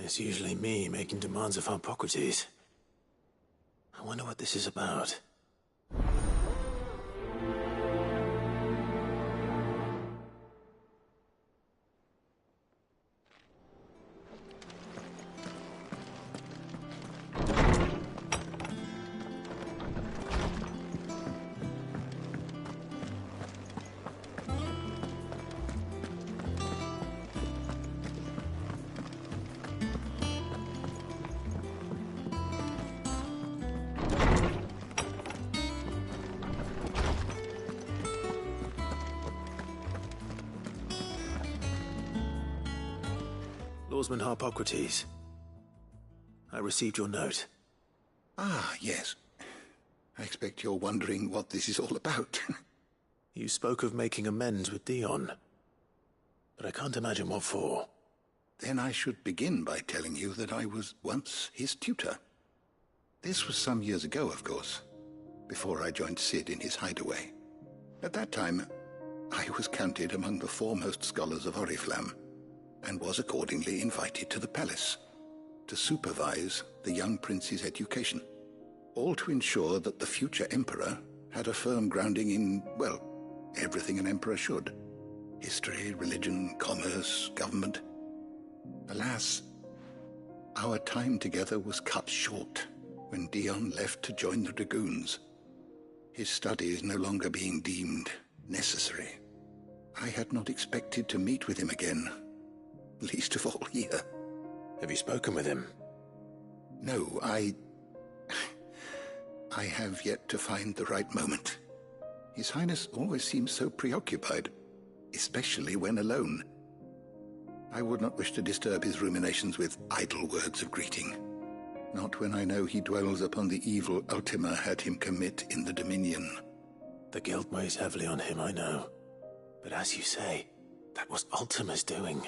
It's usually me making demands of Hippocrates. I wonder what this is about. Lawsman Hippocrates, I received your note. Ah, yes. I expect you're wondering what this is all about. You spoke of making amends with Dion, but I can't imagine what for. Then I should begin by telling you that I was once his tutor. This was some years ago, of course, before I joined Sid in his hideaway. At that time, I was counted among the foremost scholars of Oriflamme, and was accordingly invited to the palace to supervise the young prince's education, all to ensure that the future emperor had a firm grounding in, well, everything an emperor should. History, religion, commerce, government. Alas, our time together was cut short when Dion left to join the dragoons, his studies no longer being deemed necessary. I had not expected to meet with him again, least of all here. Have you spoken with him? No, I have yet to find the right moment. His Highness always seems so preoccupied, especially when alone. I would not wish to disturb his ruminations with idle words of greeting, not when I know he dwells upon the evil Ultima had him commit in the Dominion. The guilt weighs heavily on him, I know. But as you say, that was Ultima's doing.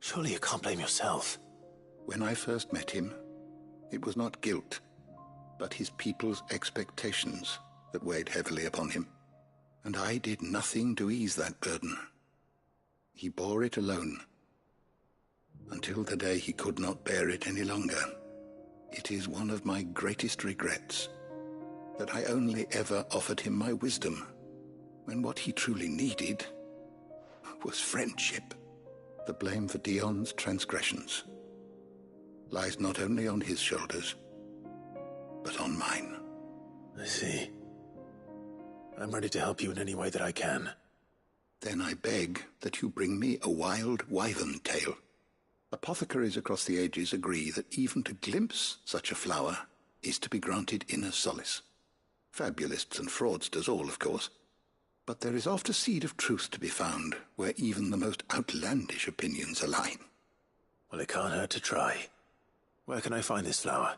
Surely you can't blame yourself. When I first met him, it was not guilt, but his people's expectations that weighed heavily upon him. And I did nothing to ease that burden. He bore it alone, until the day he could not bear it any longer. It is one of my greatest regrets that I only ever offered him my wisdom, when what he truly needed was friendship. The blame for Dion's transgressions lies not only on his shoulders, but on mine. I see. I'm ready to help you in any way that I can. Then I beg that you bring me a wild wyvern tail. Apothecaries across the ages agree that even to glimpse such a flower is to be granted inner solace. Fabulists and fraudsters all, of course. But there is oft a seed of truth to be found where even the most outlandish opinions align. Well, it can't hurt to try. Where can I find this flower?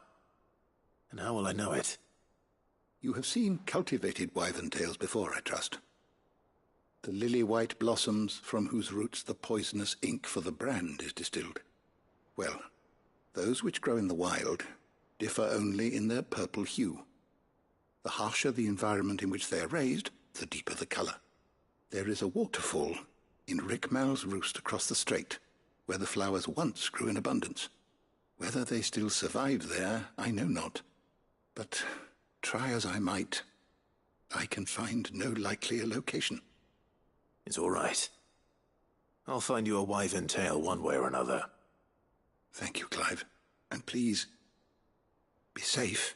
And how will I know it? You have seen cultivated wyvern tails before, I trust. The lily-white blossoms from whose roots the poisonous ink for the brand is distilled. Well, those which grow in the wild differ only in their purple hue. The harsher the environment in which they are raised, the deeper the color. There is a waterfall in Rickmal's roost across the strait, where the flowers once grew in abundance. Whether they still survive there, I know not. But try as I might, I can find no likelier location. It's all right. I'll find you a wyvern tail one way or another. Thank you, Clive. And please, be safe.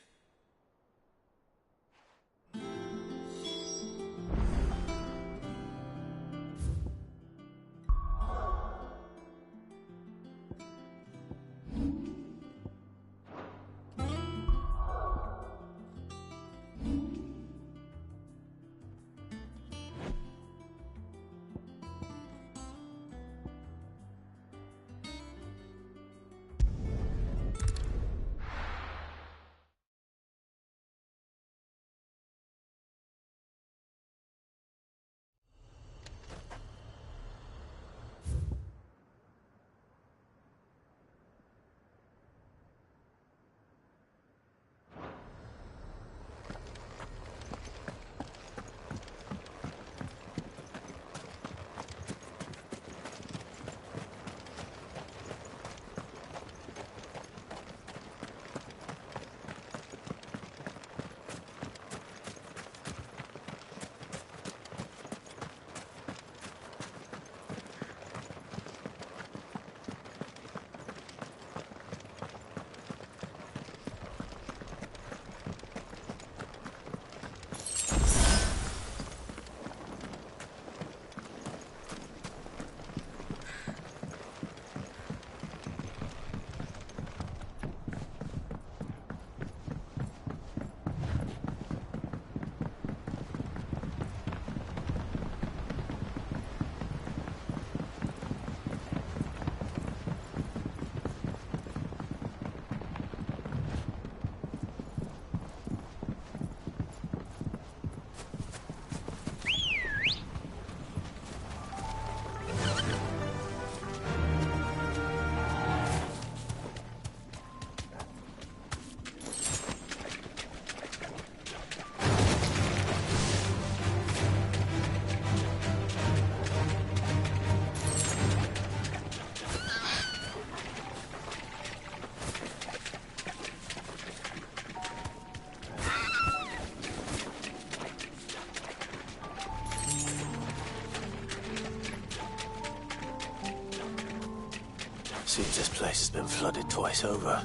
Seems this place has been flooded twice over.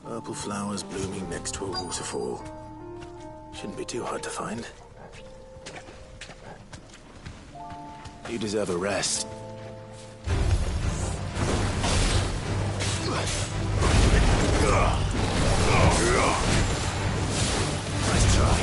Purple flowers blooming next to a waterfall. Shouldn't be too hard to find. You deserve a rest. Nice try.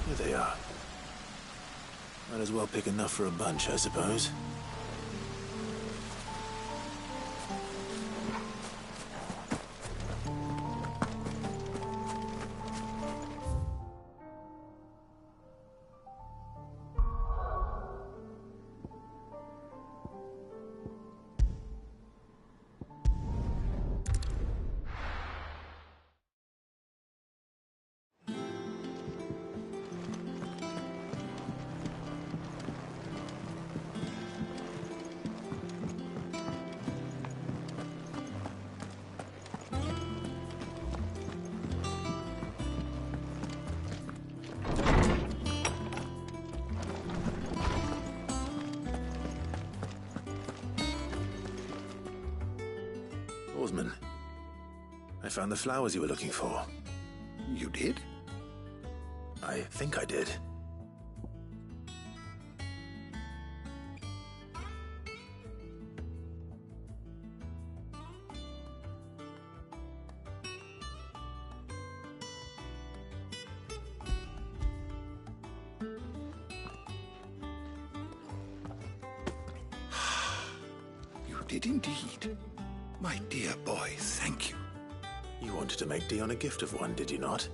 Here they are. Might as well pick enough for a bunch, I suppose. Oarsman, I found the flowers you were looking for. You did? I think I did. You did indeed. My dear boy, thank you. You wanted to make Dion a gift of one, did you not?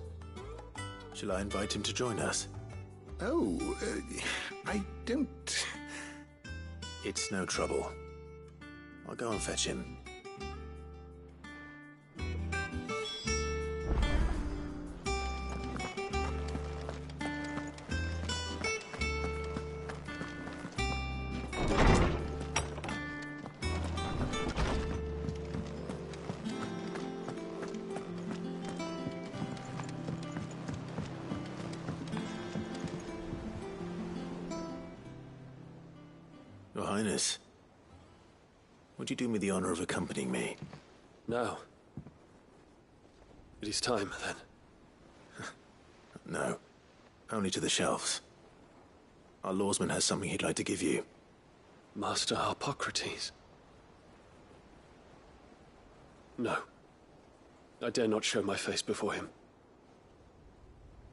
Shall I invite him to join us? Oh, I don't... It's no trouble. I'll go and fetch him. Your Highness, would you do me the honor of accompanying me? Now. It is time, then. No, only to the shelves. Our lawsman has something he'd like to give you. Master Harpocrates. No. I dare not show my face before him.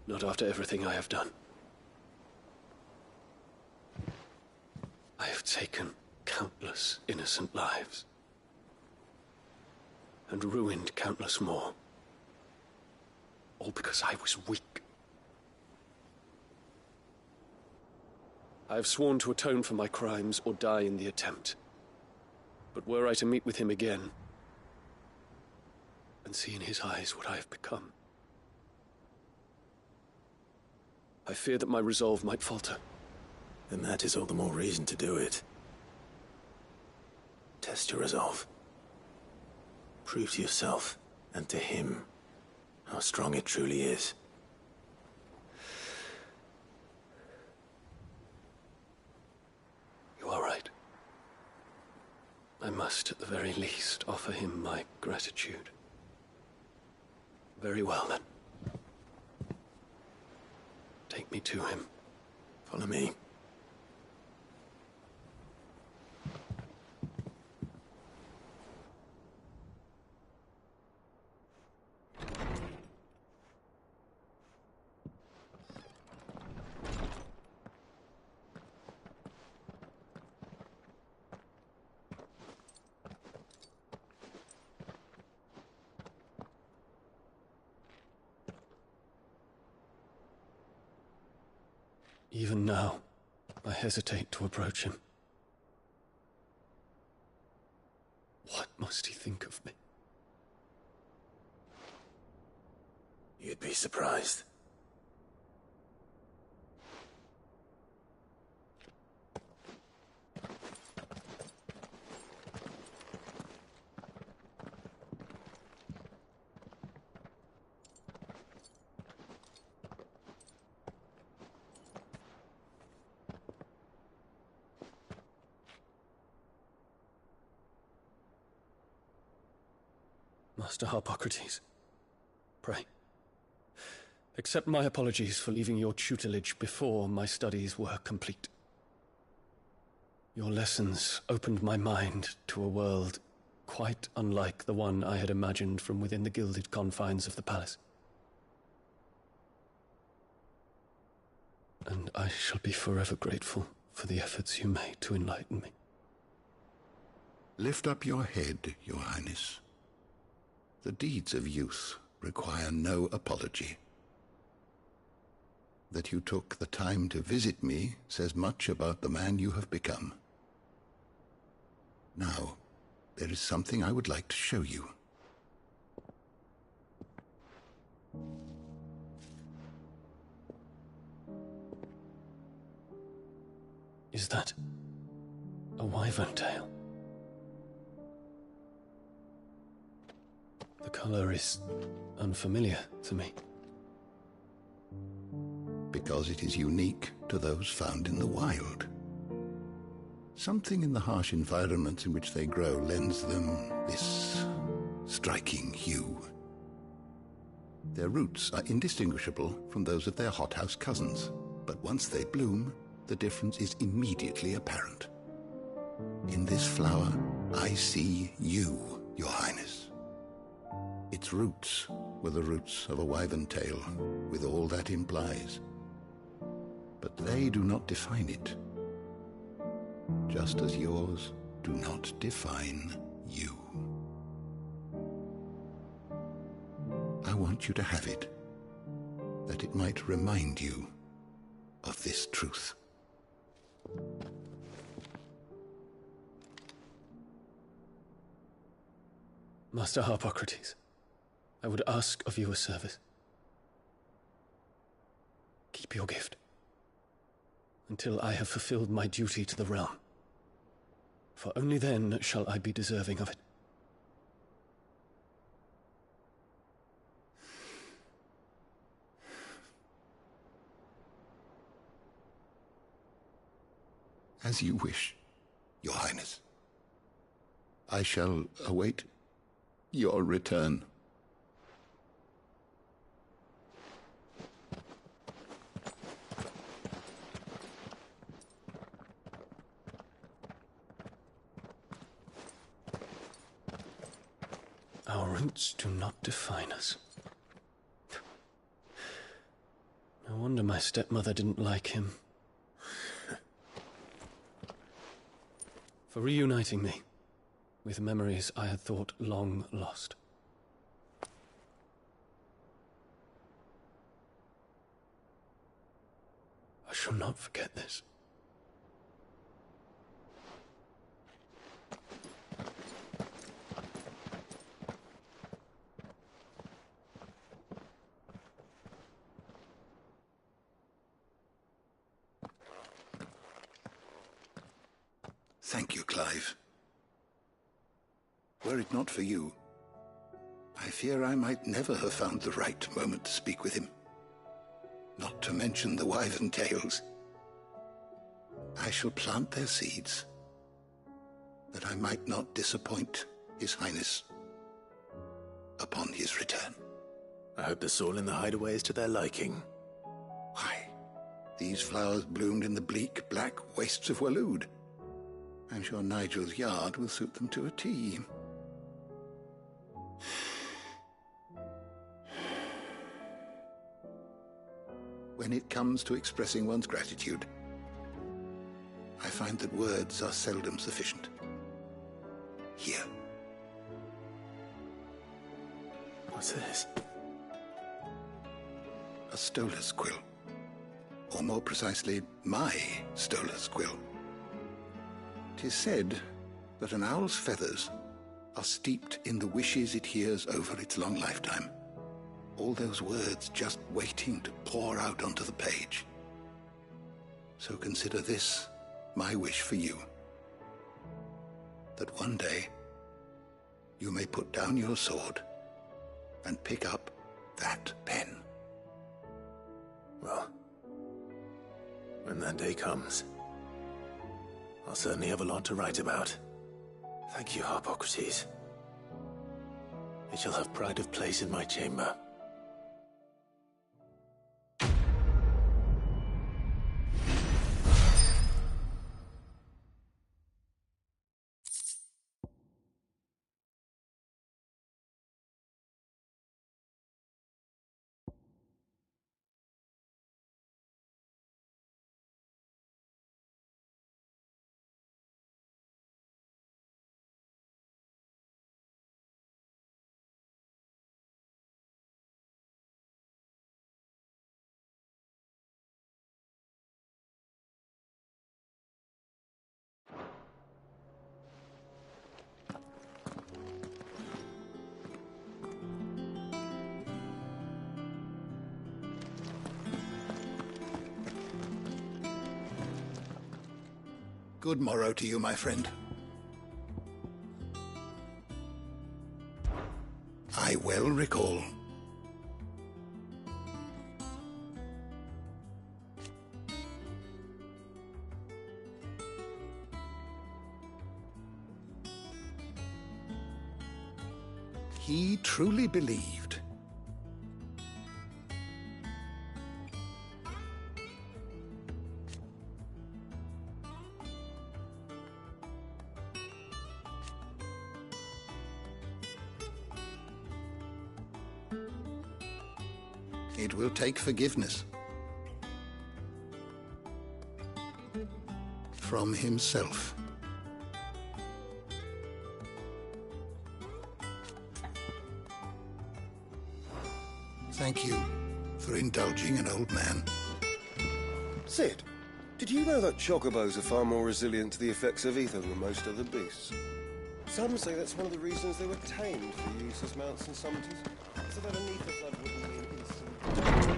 Not after everything I have done. I have taken countless innocent lives. And ruined countless more. All because I was weak. I have sworn to atone for my crimes or die in the attempt. But were I to meet with him again, and see in his eyes what I have become, I fear that my resolve might falter. Then that is all the more reason to do it. Test your resolve. Prove to yourself, and to him, how strong it truly is. You are right. I must, at the very least, offer him my gratitude. Very well, then. Take me to him. Follow me. Even now, I hesitate to approach him. What must he think of me? You'd be surprised. Master Harpocrates, pray, accept my apologies for leaving your tutelage before my studies were complete. Your lessons opened my mind to a world quite unlike the one I had imagined from within the gilded confines of the palace. And I shall be forever grateful for the efforts you made to enlighten me. Lift up your head, Your Highness. The deeds of youth require no apology. That you took the time to visit me says much about the man you have become. Now, there is something I would like to show you. Is that a wyvern tail? The color is unfamiliar to me. Because it is unique to those found in the wild. Something in the harsh environments in which they grow lends them this striking hue. Their roots are indistinguishable from those of their hothouse cousins, but once they bloom, the difference is immediately apparent. In this flower, I see you, Your Highness. Its roots were the roots of a wyvern tail, with all that implies. But they do not define it, just as yours do not define you. I want you to have it, that it might remind you of this truth. Master Harpocrates, I would ask of you a service. Keep your gift until I have fulfilled my duty to the realm, for only then shall I be deserving of it. As you wish, Your Highness. I shall await your return. Our roots do not define us. No wonder my stepmother didn't like him. For reuniting me with memories I had thought long lost. I shall not forget this. Thank you, Clive. Were it not for you, I fear I might never have found the right moment to speak with him. Not to mention the wyvern tales. I shall plant their seeds, that I might not disappoint His Highness upon his return. I hope the soil in the hideaway is to their liking. Why, these flowers bloomed in the bleak, black wastes of Waloed. I'm sure Nigel's yard will suit them to a T. When it comes to expressing one's gratitude, I find that words are seldom sufficient. Here. What's this? A stolas quill. Or more precisely, my stolas quill. 'Tis said that an owl's feathers are steeped in the wishes it hears over its long lifetime. All those words just waiting to pour out onto the page. So consider this my wish for you. That one day you may put down your sword and pick up that pen. Well, when that day comes, I'll certainly have a lot to write about. Thank you, Harpocrates. It shall have pride of place in my chamber. Good morrow to you, my friend. I well recall. He truly believed. It will take forgiveness from himself. Thank you for indulging an old man. Sid, did you know that chocobos are far more resilient to the effects of ether than most other beasts? Some say that's one of the reasons they were tamed for use as mounts and summoners, so that an ether flood wouldn't be an instant.